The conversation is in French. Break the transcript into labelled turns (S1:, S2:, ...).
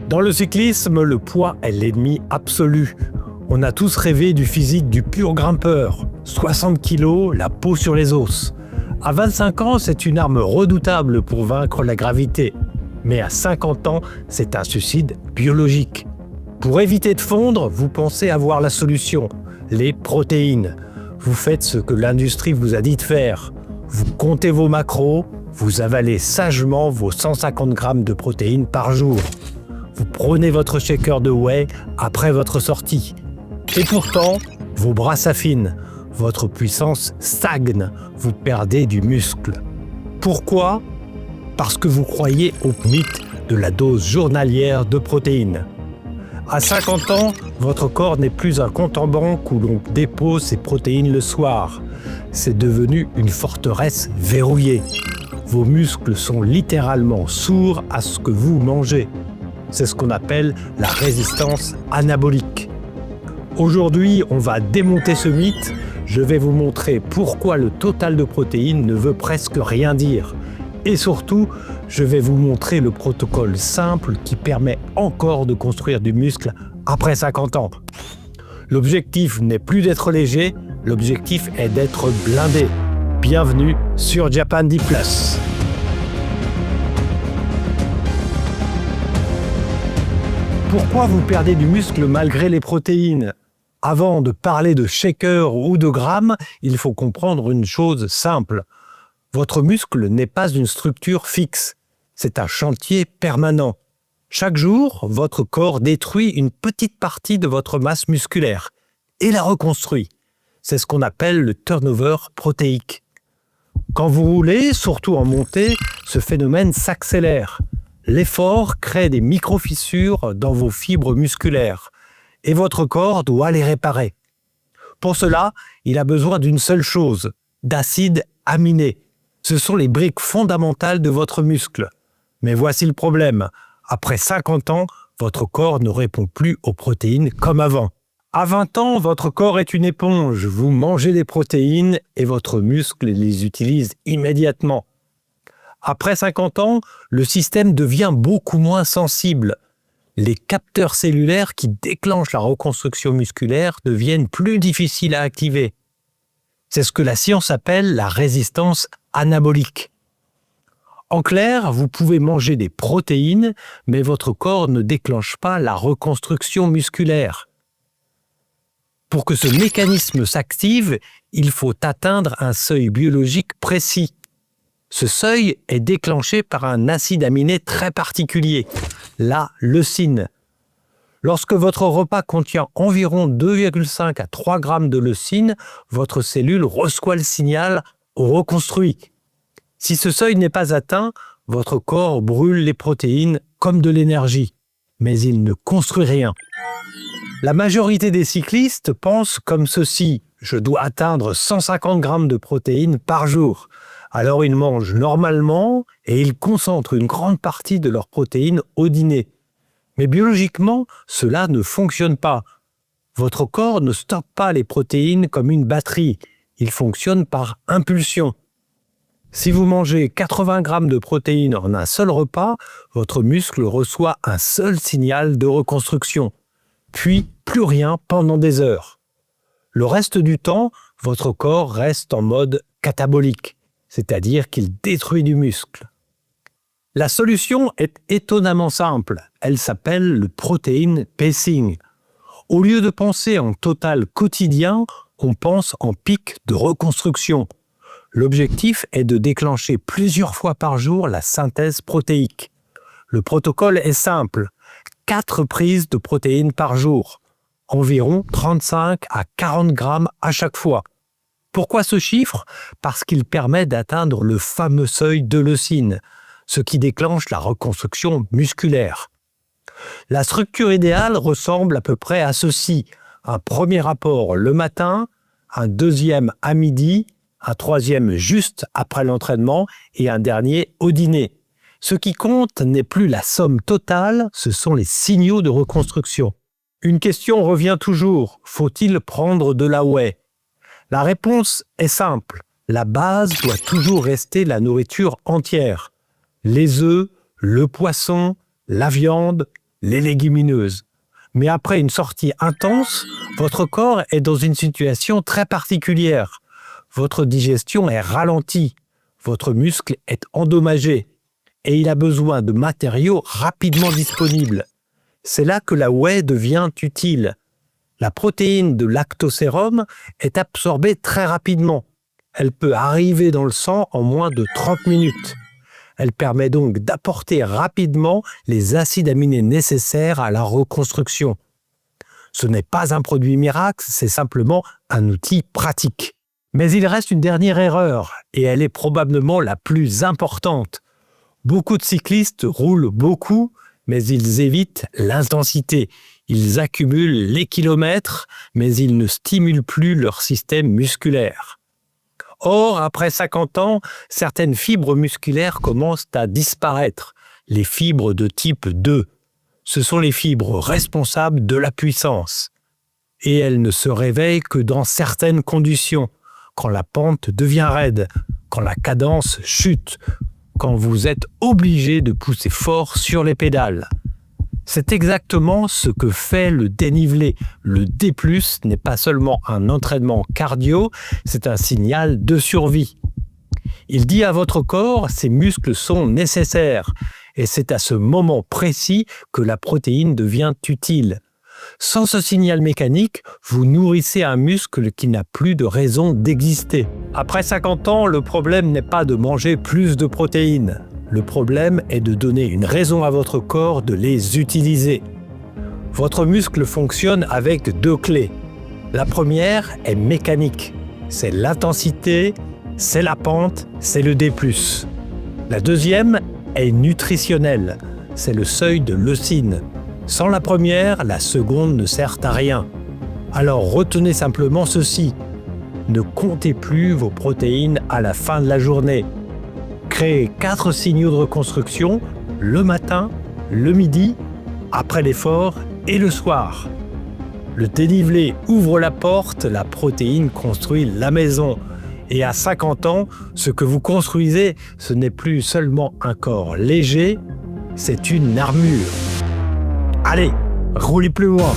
S1: Dans le cyclisme, le poids est l'ennemi absolu. On a tous rêvé du physique du pur grimpeur. 60 kg, la peau sur les os. À 25 ans, c'est une arme redoutable pour vaincre la gravité. Mais à 50 ans, c'est un suicide biologique. Pour éviter de fondre, vous pensez avoir la solution, les protéines. Vous faites ce que l'industrie vous a dit de faire. Vous comptez vos macros, vous avalez sagement vos 150 grammes de protéines par jour. Vous prenez votre shaker de whey après votre sortie. Et pourtant, vos bras s'affinent, votre puissance stagne, vous perdez du muscle. Pourquoi ? Parce que vous croyez au mythe de la dose journalière de protéines. À 50 ans, votre corps n'est plus un compte en banque où l'on dépose ses protéines le soir. C'est devenu une forteresse verrouillée. Vos muscles sont littéralement sourds à ce que vous mangez. C'est ce qu'on appelle la résistance anabolique. Aujourd'hui, on va démonter ce mythe. Je vais vous montrer pourquoi le total de protéines ne veut presque rien dire. Et surtout, je vais vous montrer le protocole simple qui permet encore de construire du muscle après 50 ans. L'objectif n'est plus d'être léger, l'objectif est d'être blindé. Bienvenue sur Japan D+. Pourquoi vous perdez du muscle malgré les protéines ? Avant de parler de shaker ou de grammes, il faut comprendre une chose simple. Votre muscle n'est pas une structure fixe, c'est un chantier permanent. Chaque jour, votre corps détruit une petite partie de votre masse musculaire et la reconstruit. C'est ce qu'on appelle le turnover protéique. Quand vous roulez, surtout en montée, ce phénomène s'accélère. L'effort crée des micro-fissures dans vos fibres musculaires et votre corps doit les réparer. Pour cela, il a besoin d'une seule chose, d'acides aminés. Ce sont les briques fondamentales de votre muscle. Mais voici le problème. Après 50 ans, votre corps ne répond plus aux protéines comme avant. À 20 ans, votre corps est une éponge. Vous mangez des protéines et votre muscle les utilise immédiatement. Après 50 ans, le système devient beaucoup moins sensible. Les capteurs cellulaires qui déclenchent la reconstruction musculaire deviennent plus difficiles à activer. C'est ce que la science appelle la résistance anabolique. En clair, vous pouvez manger des protéines, mais votre corps ne déclenche pas la reconstruction musculaire. Pour que ce mécanisme s'active, il faut atteindre un seuil biologique précis. Ce seuil est déclenché par un acide aminé très particulier, la leucine. Lorsque votre repas contient environ 2,5 à 3 grammes de leucine, votre cellule reçoit le signal « reconstruit ». Si ce seuil n'est pas atteint, votre corps brûle les protéines comme de l'énergie, mais il ne construit rien. La majorité des cyclistes pensent comme ceci « je dois atteindre 150 grammes de protéines par jour ». Alors ils mangent normalement et ils concentrent une grande partie de leurs protéines au dîner. Mais biologiquement, cela ne fonctionne pas. Votre corps ne stocke pas les protéines comme une batterie. Il fonctionne par impulsion. Si vous mangez 80 grammes de protéines en un seul repas, votre muscle reçoit un seul signal de reconstruction. Puis plus rien pendant des heures. Le reste du temps, votre corps reste en mode catabolique, c'est-à-dire qu'il détruit du muscle. La solution est étonnamment simple. Elle s'appelle le protein pacing. Au lieu de penser en total quotidien, on pense en pic de reconstruction. L'objectif est de déclencher plusieurs fois par jour la synthèse protéique. Le protocole est simple. 4 prises de protéines par jour. Environ 35 à 40 grammes à chaque fois. Pourquoi ce chiffre ? Parce qu'il permet d'atteindre le fameux seuil de leucine, ce qui déclenche la reconstruction musculaire. La structure idéale ressemble à peu près à ceci. Un premier apport le matin, un deuxième à midi, un troisième juste après l'entraînement et un dernier au dîner. Ce qui compte n'est plus la somme totale, ce sont les signaux de reconstruction. Une question revient toujours, faut-il prendre de la whey ? La réponse est simple, la base doit toujours rester la nourriture entière. Les œufs, le poisson, la viande les légumineuses. Mais après une sortie intense, votre corps est dans une situation très particulière. Votre digestion est ralentie, votre muscle est endommagé et il a besoin de matériaux rapidement disponibles. C'est là que la whey devient utile. La protéine de lactosérum est absorbée très rapidement. Elle peut arriver dans le sang en moins de 30 minutes. Elle permet donc d'apporter rapidement les acides aminés nécessaires à la reconstruction. Ce n'est pas un produit miracle, c'est simplement un outil pratique. Mais il reste une dernière erreur, et elle est probablement la plus importante. Beaucoup de cyclistes roulent beaucoup, mais ils évitent l'intensité. Ils accumulent les kilomètres, mais ils ne stimulent plus leur système musculaire. Or, après 50 ans, certaines fibres musculaires commencent à disparaître, les fibres de type 2. Ce sont les fibres responsables de la puissance. Et elles ne se réveillent que dans certaines conditions, quand la pente devient raide, quand la cadence chute, quand vous êtes obligé de pousser fort sur les pédales. C'est exactement ce que fait le dénivelé. Le D+, n'est pas seulement un entraînement cardio, c'est un signal de survie. Il dit à votre corps, ces muscles sont nécessaires. Et c'est à ce moment précis que la protéine devient utile. Sans ce signal mécanique, vous nourrissez un muscle qui n'a plus de raison d'exister. Après 50 ans, le problème n'est pas de manger plus de protéines. Le problème est de donner une raison à votre corps de les utiliser. Votre muscle fonctionne avec 2 clés. La première est mécanique. C'est l'intensité, c'est la pente, c'est le D+. La deuxième est nutritionnelle. C'est le seuil de leucine. Sans la première, la seconde ne sert à rien. Alors retenez simplement ceci. Ne comptez plus vos protéines à la fin de la journée. Créez 4 signaux de reconstruction le matin, le midi, après l'effort et le soir. Le dénivelé ouvre la porte, la protéine construit la maison. Et à 50 ans, ce que vous construisez, ce n'est plus seulement un corps léger, c'est une armure. Allez, roulez plus loin.